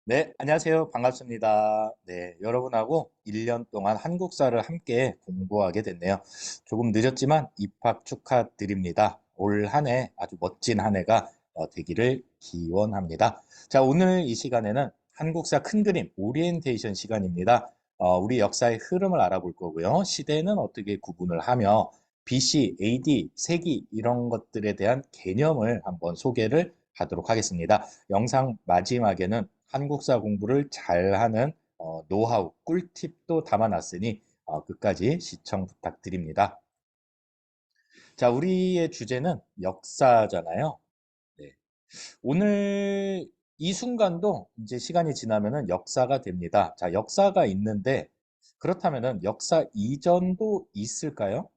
네, 안녕하세요. 반갑습니다. 네, 여러분하고 1년 동안 한국사를 함께 공부하게 됐네요. 조금 늦었지만 입학 축하드립니다. 올 한 해 아주 멋진 한 해가 되기를 기원합니다. 자, 오늘 이 시간에는 한국사 큰 그림 오리엔테이션 시간입니다. 우리 역사의 흐름을 알아볼 거고요. 시대는 어떻게 구분을 하며 BC, AD, 세기 이런 것들에 대한 개념을 한번 소개를 하도록 하겠습니다. 영상 마지막에는 한국사 공부를 잘하는 노하우, 꿀팁도 담아놨으니 끝까지 시청 부탁드립니다. 자, 우리의 주제는 역사잖아요. 네. 오늘 이 순간도 이제 시간이 지나면은 역사가 됩니다. 자, 역사가 있는데 그렇다면은 역사 이전도 있을까요?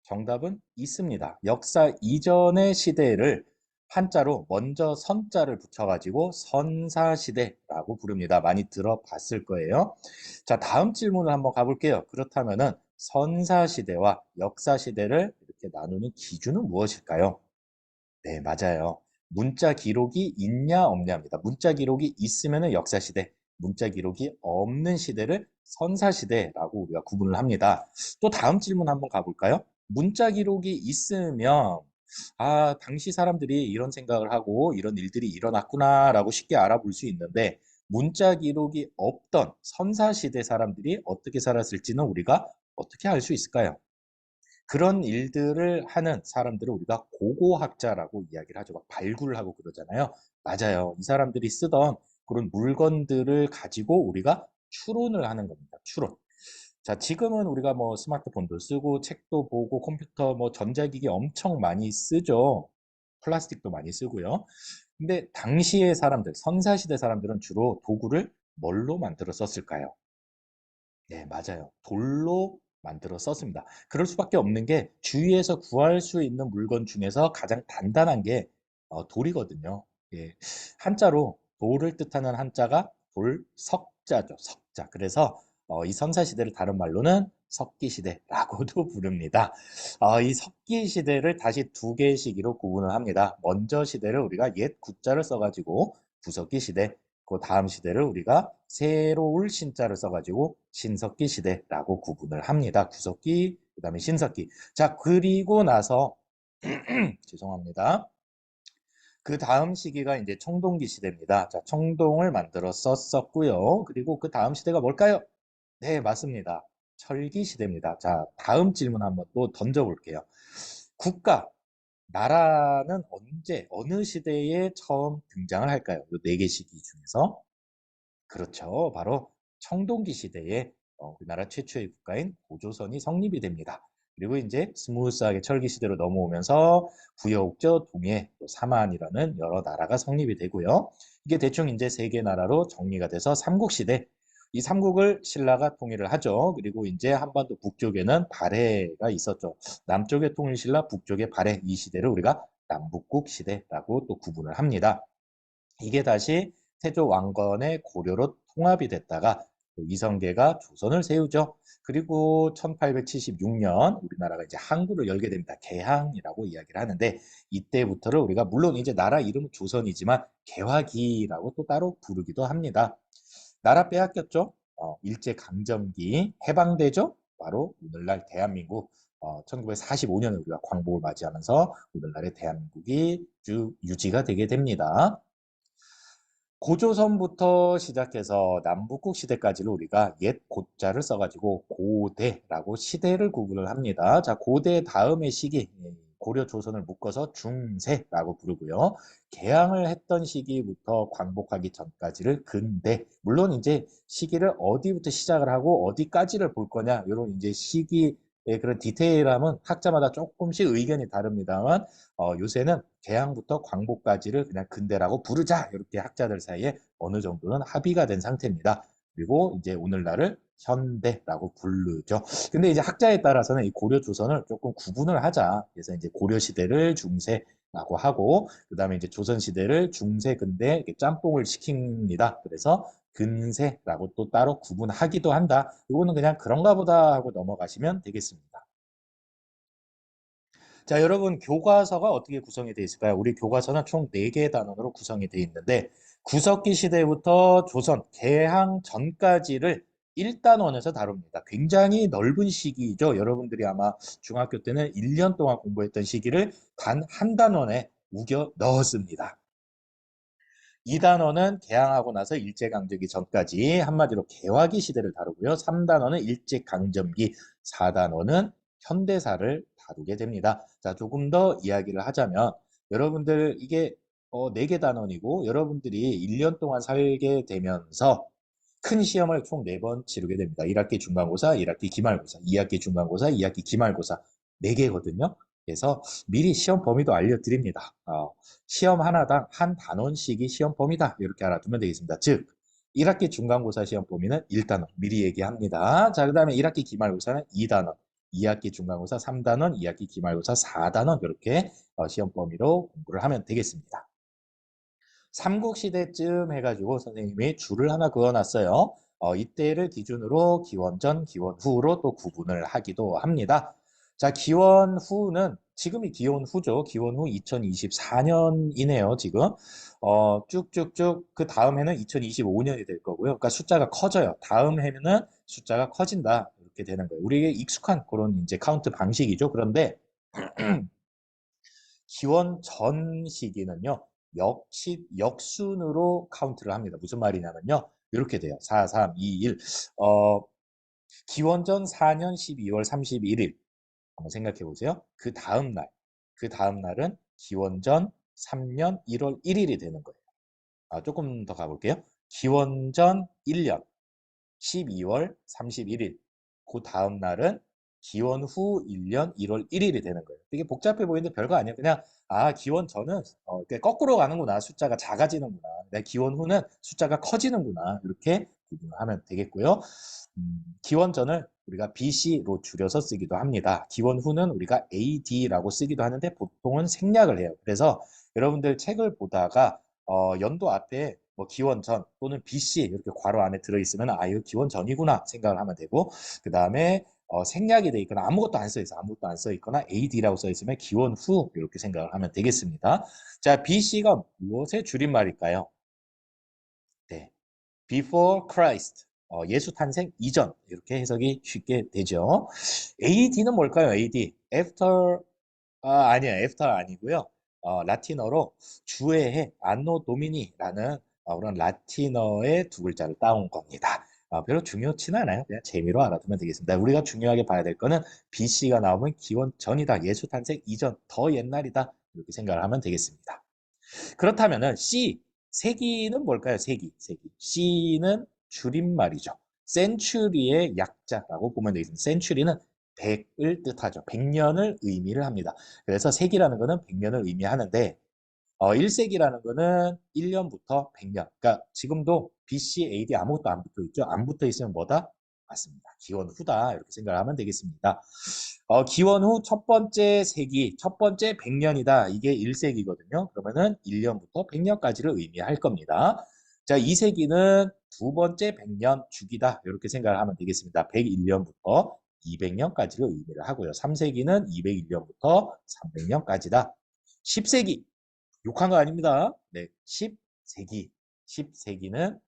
정답은 있습니다. 역사 이전의 시대를 한자로 먼저 선자를 붙여가지고 선사시대라고 부릅니다. 많이 들어봤을 거예요. 자, 다음 질문을 한번 가볼게요. 그렇다면은 선사시대와 역사시대를 이렇게 나누는 기준은 무엇일까요? 네, 맞아요. 문자 기록이 있냐 없냐입니다. 문자 기록이 있으면 역사 시대, 문자 기록이 없는 시대를 선사 시대라고 우리가 구분을 합니다. 또 다음 질문 한번 가볼까요? 문자 기록이 있으면 당시 사람들이 이런 생각을 하고 이런 일들이 일어났구나라고 쉽게 알아볼 수 있는데 문자 기록이 없던 선사 시대 사람들이 어떻게 살았을지는 우리가 어떻게 알 수 있을까요? 그런 일들을 하는 사람들을 우리가 고고학자라고 이야기를 하죠. 막 발굴을 하고 그러잖아요. 맞아요. 이 사람들이 쓰던 그런 물건들을 가지고 우리가 추론을 하는 겁니다. 추론. 자, 지금은 우리가 뭐 스마트폰도 쓰고 책도 보고 컴퓨터 뭐 전자기기 엄청 많이 쓰죠. 플라스틱도 많이 쓰고요. 근데 당시의 사람들, 선사시대 사람들은 주로 도구를 뭘로 만들어 썼을까요? 네, 맞아요. 돌로 만들어 썼습니다. 그럴 수밖에 없는 게 주위에서 구할 수 있는 물건 중에서 가장 단단한 게 돌이거든요. 예. 한자로 돌을 뜻하는 한자가 돌석자죠. 석자. 그래서 이 선사시대를 다른 말로는 석기시대라고도 부릅니다. 이 석기시대를 다시 두 개의 시기로 구분을 합니다. 먼저 시대를 우리가 옛 구자를 써가지고 구석기 시대, 그 다음 시대를 우리가 새로울 신자를 써가지고 신석기 시대라고 구분을 합니다. 구석기, 그 다음에 신석기. 자, 그리고 나서 죄송합니다. 그 다음 시기가 이제 청동기 시대입니다. 자, 청동을 만들어 썼었고요. 그리고 그 다음 시대가 뭘까요? 네, 맞습니다. 철기 시대입니다. 자, 다음 질문 한번 또 던져볼게요. 국가, 나라는 언제, 어느 시대에 처음 등장을 할까요? 이 네 개 시기 중에서. 그렇죠. 바로 청동기 시대에 우리나라 최초의 국가인 고조선이 성립이 됩니다. 그리고 이제 스무스하게 철기 시대로 넘어오면서 부여옥저, 동해, 또 삼한이라는 여러 나라가 성립이 되고요. 이게 대충 이제 세 개 나라로 정리가 돼서 삼국시대. 이 삼국을 신라가 통일을 하죠. 그리고 이제 한반도 북쪽에는 발해가 있었죠. 남쪽에 통일신라, 북쪽에 발해. 이 시대를 우리가 남북국 시대라고 또 구분을 합니다. 이게 다시 태조 왕건의 고려로 통합이 됐다가 이성계가 조선을 세우죠. 그리고 1876년 우리나라가 이제 항구를 열게 됩니다. 개항이라고 이야기를 하는데 이때부터를 우리가 물론 이제 나라 이름은 조선이지만 개화기라고 또 따로 부르기도 합니다. 나라 빼앗겼죠. 일제강점기 해방되죠. 바로 오늘날 대한민국 1945년에 우리가 광복을 맞이하면서 오늘날의 대한민국이 쭉 유지가 되게 됩니다. 고조선부터 시작해서 남북국 시대까지를 우리가 옛 고자를 써가지고 고대라고 시대를 구분을 합니다. 자, 고대 다음의 시기, 고려 조선을 묶어서 중세라고 부르고요. 개항을 했던 시기부터 광복하기 전까지를 근대. 물론 이제 시기를 어디부터 시작을 하고 어디까지를 볼 거냐, 이런 이제 시기의 그런 디테일함은 학자마다 조금씩 의견이 다릅니다만 요새는 개항부터 광복까지를 그냥 근대라고 부르자 이렇게 학자들 사이에 어느 정도는 합의가 된 상태입니다. 그리고 이제 오늘날을 현대라고 부르죠. 근데 이제 학자에 따라서는 이 고려 조선을 조금 구분을 하자. 그래서 이제 고려 시대를 중세라고 하고 그다음에 이제 조선 시대를 중세 근대 이렇게 짬뽕을 시킵니다. 그래서 근세라고 또 따로 구분하기도 한다. 이거는 그냥 그런가 보다 하고 넘어가시면 되겠습니다. 자, 여러분, 교과서가 어떻게 구성이 되어 있을까요? 우리 교과서는 총 4개의 단원으로 구성이 되어 있는데, 구석기 시대부터 조선, 개항 전까지를 1단원에서 다룹니다. 굉장히 넓은 시기죠. 여러분들이 아마 중학교 때는 1년 동안 공부했던 시기를 단 한 단원에 우겨 넣었습니다. 2단원은 개항하고 나서 일제강점기 전까지 한마디로 개화기 시대를 다루고요. 3단원은 일제강점기, 4단원은 현대사를 다루게 됩니다. 자, 조금 더 이야기를 하자면 여러분들 이게 4개 단원이고 여러분들이 1년 동안 살게 되면서 큰 시험을 총 4번 치르게 됩니다. 1학기 중간고사, 1학기 기말고사, 2학기 중간고사, 2학기 기말고사 4개거든요. 그래서 미리 시험 범위도 알려드립니다. 시험 하나당 한 단원씩이 시험 범위다. 이렇게 알아두면 되겠습니다. 즉, 1학기 중간고사 시험 범위는 1단원 미리 얘기합니다. 자, 그 다음에 1학기 기말고사는 2단원, 2학기 중간고사 3단원, 2학기 기말고사 4단원 이렇게 시험 범위로 공부를 하면 되겠습니다. 삼국시대쯤 해가지고 선생님이 줄을 하나 그어놨어요. 이때를 기준으로 기원전, 기원후로 또 구분을 하기도 합니다. 자, 기원후는 지금이 기원후죠. 기원후 2024년이네요, 지금. 쭉쭉쭉 그 다음 해는 2025년이 될 거고요. 그러니까 숫자가 커져요. 다음 해는 숫자가 커진다. 이렇게 되는 거예요. 우리에게 익숙한 그런 이제 카운트 방식이죠. 그런데 기원 전 시기는요. 역순으로 카운트를 합니다. 무슨 말이냐면요. 이렇게 돼요. 4, 3, 2, 1. 기원전 4년 12월 31일. 한번 생각해 보세요. 그 다음 날은 기원전 3년 1월 1일이 되는 거예요. 조금 더 가볼게요. 기원전 1년 12월 31일. 그 다음 날은 기원 후 1년 1월 1일이 되는 거예요. 되게 복잡해 보이는데 별거 아니에요. 그냥 기원 전은 거꾸로 가는구나. 숫자가 작아지는구나. 기원 후는 숫자가 커지는구나. 이렇게 구분하면 되겠고요. 기원 전을 우리가 BC로 줄여서 쓰기도 합니다. 기원 후는 우리가 AD라고 쓰기도 하는데 보통은 생략을 해요. 그래서 여러분들 책을 보다가 연도 앞에 뭐 기원 전 또는 BC 이렇게 괄호 안에 들어있으면 이거 기원 전이구나 생각을 하면 되고 그 다음에 생략이 돼 있거나 아무것도 안 써 있어 아무것도 안 써 있거나 AD라고 써 있으면 기원 후 이렇게 생각을 하면 되겠습니다. 자, BC가 무엇의 줄임말일까요? 네, Before Christ. 예수 탄생 이전 이렇게 해석이 쉽게 되죠. AD는 뭘까요? AD. After 아니에요. After 아니고요. 라틴어로 주의 해, 안노 도미니라는 그런 라틴어의 두 글자를 따온 겁니다. 별로 중요치는 않아요. 그냥 재미로 알아두면 되겠습니다. 우리가 중요하게 봐야 될 거는 BC가 나오면 기원 전이다. 예수 탄생 이전, 더 옛날이다. 이렇게 생각을 하면 되겠습니다. 그렇다면은 세기는 뭘까요? 세기. C는 줄임말이죠. 센츄리의 약자라고 보면 되겠습니다. 센츄리는 100을 뜻하죠. 100년을 의미를 합니다. 그래서 세기라는 거는 100년을 의미하는데 1세기라는 거는 1년부터 100년. 그러니까 지금도 BC, AD 아무것도 안 붙어 있죠. 안 붙어 있으면 뭐다? 맞습니다. 기원 후다. 이렇게 생각을 하면 되겠습니다. 기원 후 첫 번째 세기, 첫 번째 100년이다. 이게 1세기거든요. 그러면은 1년부터 100년까지를 의미할 겁니다. 자, 2세기는 두 번째 100년 주기다. 이렇게 생각을 하면 되겠습니다. 101년부터 200년까지를 의미를 하고요. 3세기는 201년부터 300년까지다. 10세기, 욕한 거 아닙니다. 네, 10세기. 10세기는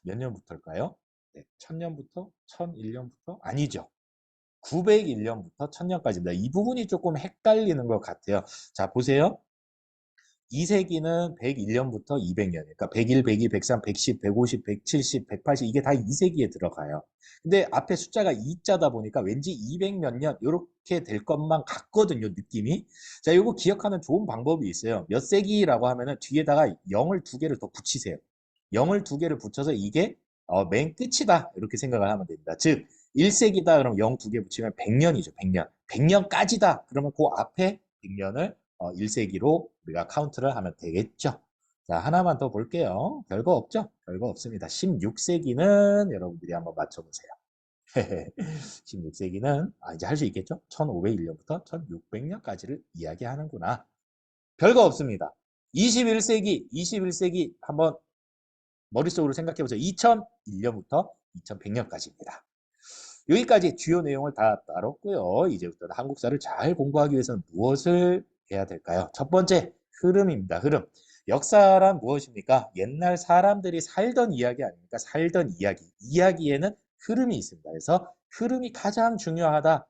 몇 년부터일까요? 네, 1000년부터? 1001년부터? 아니죠. 901년부터 1000년까지입니다. 이 부분이 조금 헷갈리는 것 같아요. 자, 보세요. 2세기는 101년부터 200년. 그러니까 101, 102, 103, 110, 150, 170, 180 이게 다 2세기에 들어가요. 근데 앞에 숫자가 2자다 보니까 왠지 200 몇 년 이렇게 될 것만 같거든요, 느낌이. 자, 이거 기억하는 좋은 방법이 있어요. 몇 세기라고 하면은 뒤에다가 0을 두 개를 더 붙이세요. 0을 두 개를 붙여서 이게 맨 끝이다. 이렇게 생각을 하면 됩니다. 즉 1세기다 그러면 0 두 개 붙이면 100년이죠. 100년. 100년까지다. 그러면 그 앞에 100년을 1세기로 우리가 카운트를 하면 되겠죠. 자, 하나만 더 볼게요. 별거 없죠? 별거 없습니다. 16세기는 여러분들이 한번 맞춰보세요. 16세기는 이제 할 수 있겠죠? 1501년부터 1600년까지를 이야기하는구나. 별거 없습니다. 21세기 한번 머릿속으로 생각해 보세요. 2001년부터 2100년까지입니다. 여기까지 주요 내용을 다 다뤘고요. 이제부터는 한국사를 잘 공부하기 위해서는 무엇을 해야 될까요? 첫 번째, 흐름입니다. 흐름. 역사란 무엇입니까? 옛날 사람들이 살던 이야기 아닙니까? 살던 이야기. 이야기에는 흐름이 있습니다. 그래서 흐름이 가장 중요하다라는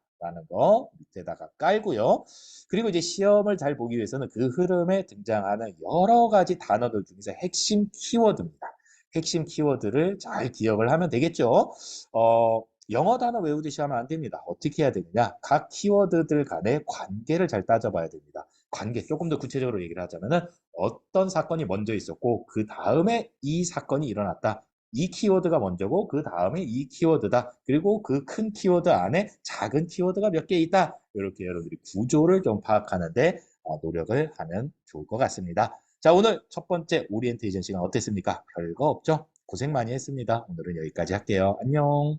거 밑에다가 깔고요. 그리고 이제 시험을 잘 보기 위해서는 그 흐름에 등장하는 여러 가지 단어들 중에서 핵심 키워드입니다. 핵심 키워드를 잘 기억을 하면 되겠죠. 영어 단어 외우듯이 하면 안 됩니다. 어떻게 해야 되느냐? 각 키워드들 간의 관계를 잘 따져봐야 됩니다. 관계, 조금 더 구체적으로 얘기를 하자면은 어떤 사건이 먼저 있었고 그 다음에 이 사건이 일어났다. 이 키워드가 먼저고 그 다음에 이 키워드다. 그리고 그 큰 키워드 안에 작은 키워드가 몇 개 있다. 이렇게 여러분들이 구조를 좀 파악하는데 노력을 하면 좋을 것 같습니다. 자, 오늘 첫 번째 오리엔테이션 시간 어땠습니까? 별거 없죠? 고생 많이 했습니다. 오늘은 여기까지 할게요. 안녕.